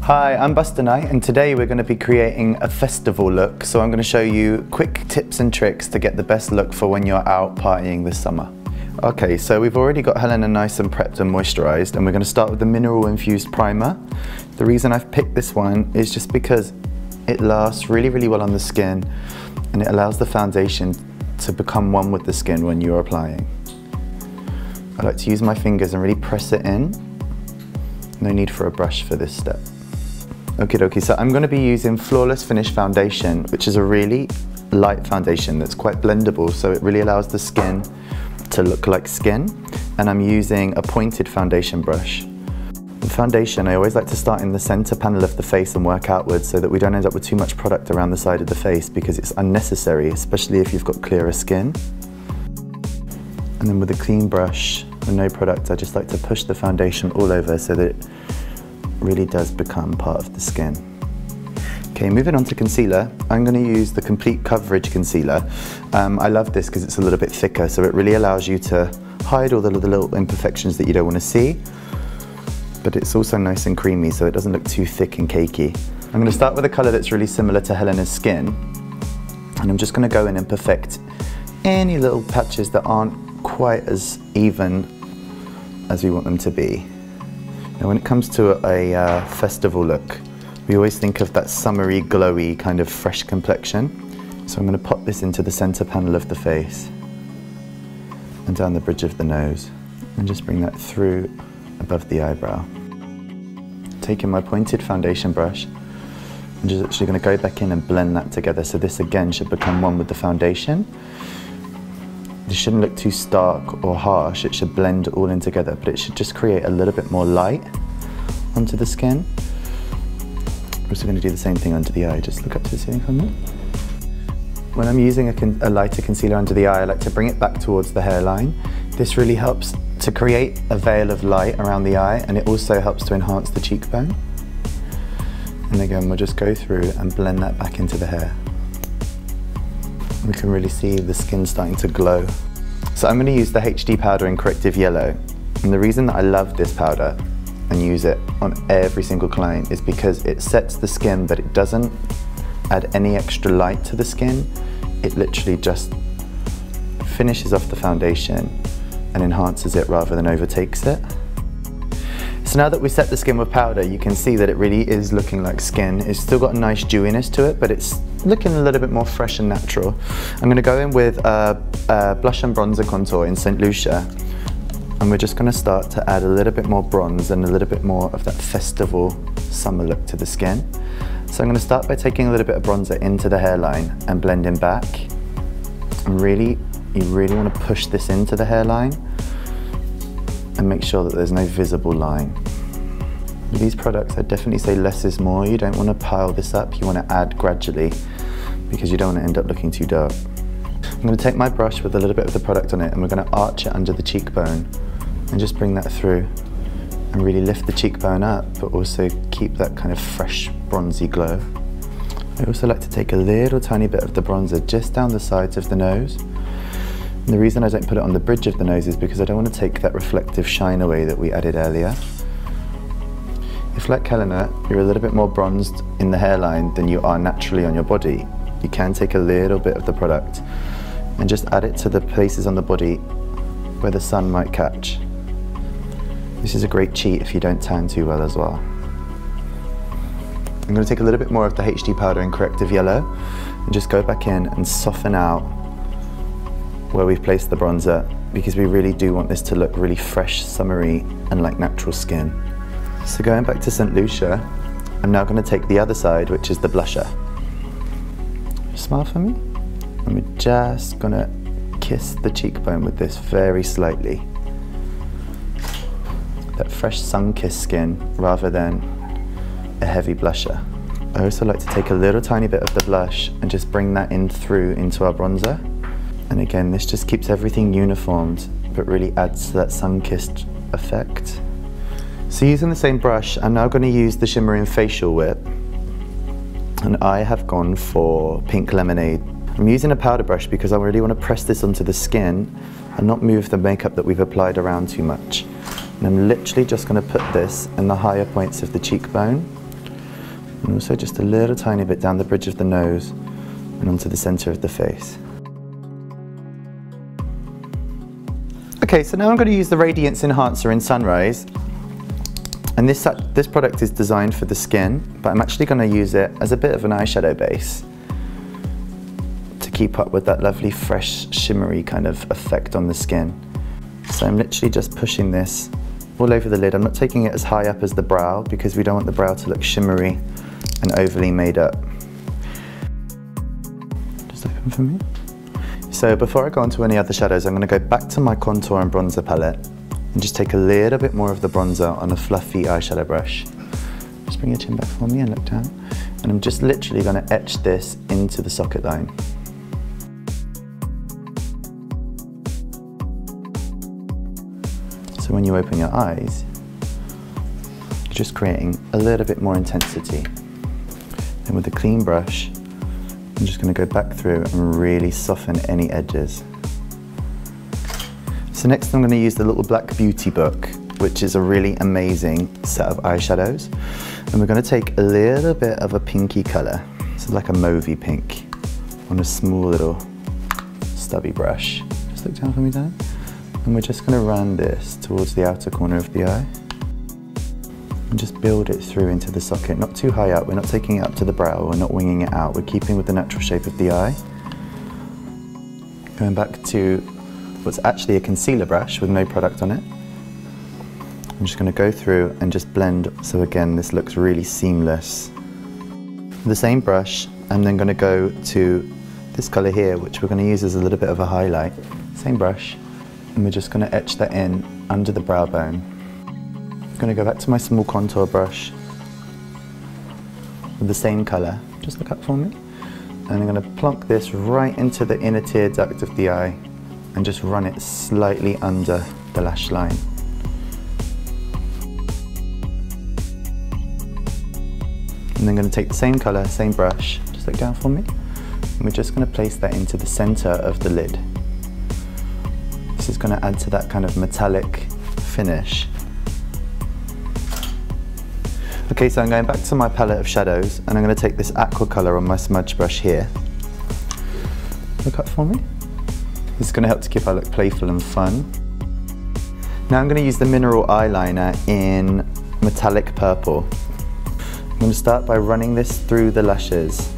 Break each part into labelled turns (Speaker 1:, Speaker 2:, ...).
Speaker 1: Hi, I'm Buster Knight and today we're going to be creating a festival look. So I'm going to show you quick tips and tricks to get the best look for when you're out partying this summer. Okay, so we've already got Helena nice and prepped and moisturized, and we're going to start with the mineral infused primer. The reason I've picked this one is just because it lasts really well on the skin and it allows the foundation to become one with the skin when you're applying. I like to use my fingers and really press it in. No need for a brush for this step. Okie dokie, so I'm going to be using Flawless Finish Foundation, which is a really light foundation that's quite blendable, so it really allows the skin to look like skin. And I'm using a pointed foundation brush. The foundation, I always like to start in the center panel of the face and work outwards so that we don't end up with too much product around the side of the face, because it's unnecessary, especially if you've got clearer skin. And then with a clean brush with no product, I just like to push the foundation all over so that it really does become part of the skin. Okay, moving on to concealer, I'm going to use the Complete Coverage Concealer. I love this because it's a little bit thicker, so it really allows you to hide all the little imperfections that you don't want to see, but it's also nice and creamy, so it doesn't look too thick and cakey. I'm going to start with a colour that's really similar to Helena's skin, and I'm just going to go in and perfect any little patches that aren't quite as even as we want them to be. Now when it comes to a festival look, we always think of that summery, glowy, kind of fresh complexion. So I'm going to pop this into the center panel of the face and down the bridge of the nose, and just bring that through above the eyebrow. Taking my pointed foundation brush, I'm just actually going to go back in and blend that together, so this again should become one with the foundation. This shouldn't look too stark or harsh, it should blend all in together, but it should just create a little bit more light onto the skin. We're also going to do the same thing under the eye. Just look up to the ceiling for a minute. When I'm using a lighter concealer under the eye, I like to bring it back towards the hairline. This really helps to create a veil of light around the eye, and it also helps to enhance the cheekbone. And again, we'll just go through and blend that back into the hair. We can really see the skin starting to glow. So I'm going to use the HD powder in Corrective Yellow. And the reason that I love this powder and use it on every single client is because it sets the skin, but it doesn't add any extra light to the skin. It literally just finishes off the foundation and enhances it rather than overtakes it. So now that we set the skin with powder, you can see that it really is looking like skin. It's still got a nice dewiness to it, but it's looking a little bit more fresh and natural. I'm going to go in with a blush and bronzer contour in St. Lucia, and we're just going to start to add a little bit more bronze and a little bit more of that festival summer look to the skin. So I'm going to start by taking a little bit of bronzer into the hairline and blending back. And you really want to push this into the hairline and make sure that there's no visible line. With these products, I'd definitely say less is more. You don't want to pile this up, you want to add gradually, because you don't want to end up looking too dark. I'm going to take my brush with a little bit of the product on it, and we're going to arch it under the cheekbone and just bring that through and really lift the cheekbone up, but also keep that kind of fresh bronzy glow. I also like to take a little tiny bit of the bronzer just down the sides of the nose. And the reason I don't put it on the bridge of the nose is because I don't want to take that reflective shine away that we added earlier. If, like Helena, you're a little bit more bronzed in the hairline than you are naturally on your body, you can take a little bit of the product and just add it to the places on the body where the sun might catch. This is a great cheat if you don't tan too well as well. I'm going to take a little bit more of the HD powder in Corrective Yellow and just go back in and soften out where we've placed the bronzer, because we really do want this to look really fresh, summery, and like natural skin. So going back to St. Lucia, I'm now going to take the other side, which is the blusher. Smile for me. And we're just going to kiss the cheekbone with this very slightly. That fresh sun-kissed skin rather than a heavy blusher. I also like to take a little tiny bit of the blush and just bring that in through into our bronzer. And again, this just keeps everything uniformed, but really adds to that sun-kissed effect. So using the same brush, I'm now going to use the shimmer in Facial Whip. And I have gone for Pink Lemonade. I'm using a powder brush because I really want to press this onto the skin and not move the makeup that we've applied around too much. And I'm literally just going to put this in the higher points of the cheekbone And also just a little tiny bit down the bridge of the nose and onto the center of the face. Okay, so now I'm going to use the Radiance Enhancer in Sunrise. And this product is designed for the skin, but I'm actually going to use it as a bit of an eyeshadow base to keep up with that lovely fresh shimmery kind of effect on the skin. So I'm literally just pushing this all over the lid. I'm not taking it as high up as the brow because we don't want the brow to look shimmery and overly made up. Just open for me. So before I go on to any other shadows, I'm going to go back to my contour and bronzer palette and just take a little bit more of the bronzer on a fluffy eyeshadow brush. Just bring your chin back for me and look down. And I'm just literally going to etch this into the socket line. So when you open your eyes, you're just creating a little bit more intensity. And with a clean brush, I'm just going to go back through and really soften any edges. So next I'm going to use the little black beauty book, which is a really amazing set of eyeshadows. And we're going to take a little bit of a pinky colour, so like a mauvey pink, on a small little stubby brush. Just look down for me, Dan. And we're just going to run this towards the outer corner of the eye. And just build it through into the socket, not too high up. We're not taking it up to the brow, we're not winging it out. We're keeping with the natural shape of the eye. Going back to what's actually a concealer brush with no product on it. I'm just going to go through and just blend. So again, this looks really seamless. The same brush, I'm then going to go to this colour here, which we're going to use as a little bit of a highlight. Same brush, and we're just going to etch that in under the brow bone. I'm going to go back to my small contour brush with the same colour. Just look up for me. And I'm going to plonk this right into the inner tear duct of the eye and just run it slightly under the lash line. And then I'm going to take the same colour, same brush, just look down for me. And we're just going to place that into the centre of the lid. This is going to add to that kind of metallic finish. Okay, so I'm going back to my palette of shadows and I'm going to take this aqua colour on my smudge brush here. Look up for me. This is going to help to keep our look playful and fun. Now I'm going to use the mineral eyeliner in metallic purple. I'm going to start by running this through the lashes.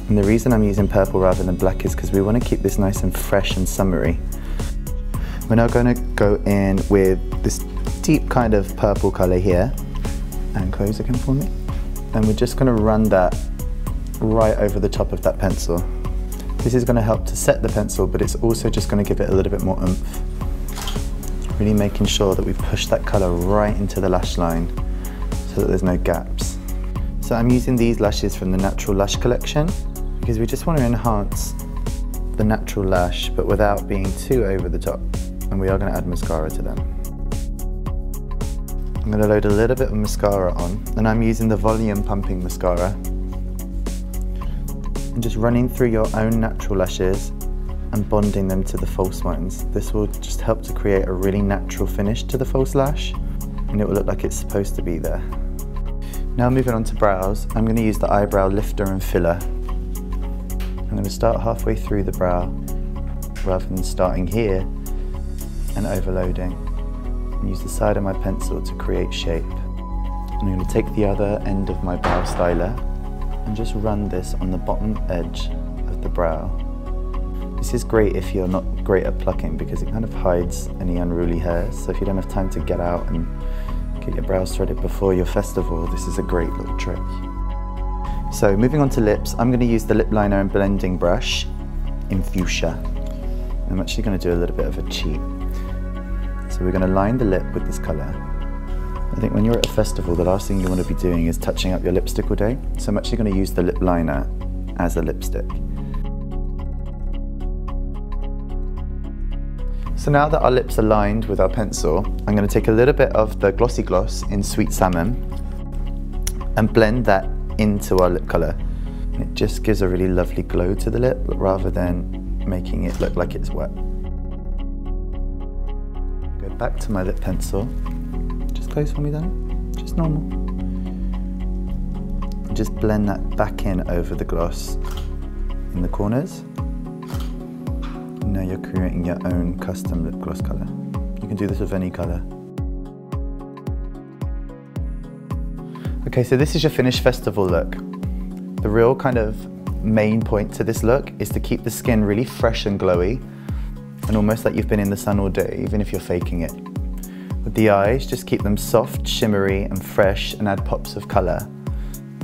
Speaker 1: And the reason I'm using purple rather than black is because we want to keep this nice and fresh and summery. We're now going to go in with this deep kind of purple colour here. And close again for me. And we're just going to run that right over the top of that pencil. This is going to help to set the pencil, but it's also just going to give it a little bit more oomph. Really making sure that we push that colour right into the lash line so that there's no gaps. So I'm using these lashes from the Natural Lash collection because we just want to enhance the natural lash but without being too over the top. And we are going to add mascara to them. I'm going to load a little bit of mascara on, and I'm using the volume pumping mascara. And just running through your own natural lashes and bonding them to the false ones. This will just help to create a really natural finish to the false lash, and it will look like it's supposed to be there. Now moving on to brows, I'm going to use the eyebrow lifter and filler. I'm going to start halfway through the brow rather than starting here and overloading. And use the side of my pencil to create shape. And I'm going to take the other end of my brow styler and just run this on the bottom edge of the brow. This is great if you're not great at plucking because it kind of hides any unruly hairs. So if you don't have time to get out and get your brows threaded before your festival, this is a great little trick. So moving on to lips, I'm going to use the lip liner and blending brush in fuchsia. I'm actually going to do a little bit of a cheat. So we're going to line the lip with this colour. I think when you're at a festival, the last thing you want to be doing is touching up your lipstick all day. So I'm actually going to use the lip liner as a lipstick. So now that our lips are lined with our pencil, I'm going to take a little bit of the Glossy Gloss in Sweet Salmon and blend that into our lip colour. It just gives a really lovely glow to the lip rather than making it look like it's wet. Back to my lip pencil. Just close for me then. Just normal. And just blend that back in over the gloss in the corners. Now you're creating your own custom lip gloss colour. You can do this with any colour. Okay, so this is your finished festival look. The real kind of main point to this look is to keep the skin really fresh and glowy and almost like you've been in the sun all day, even if you're faking it. With the eyes, just keep them soft, shimmery and fresh and add pops of colour.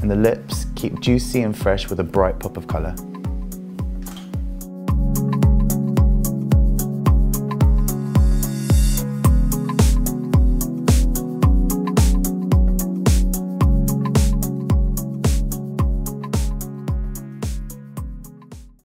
Speaker 1: And the lips, keep juicy and fresh with a bright pop of colour.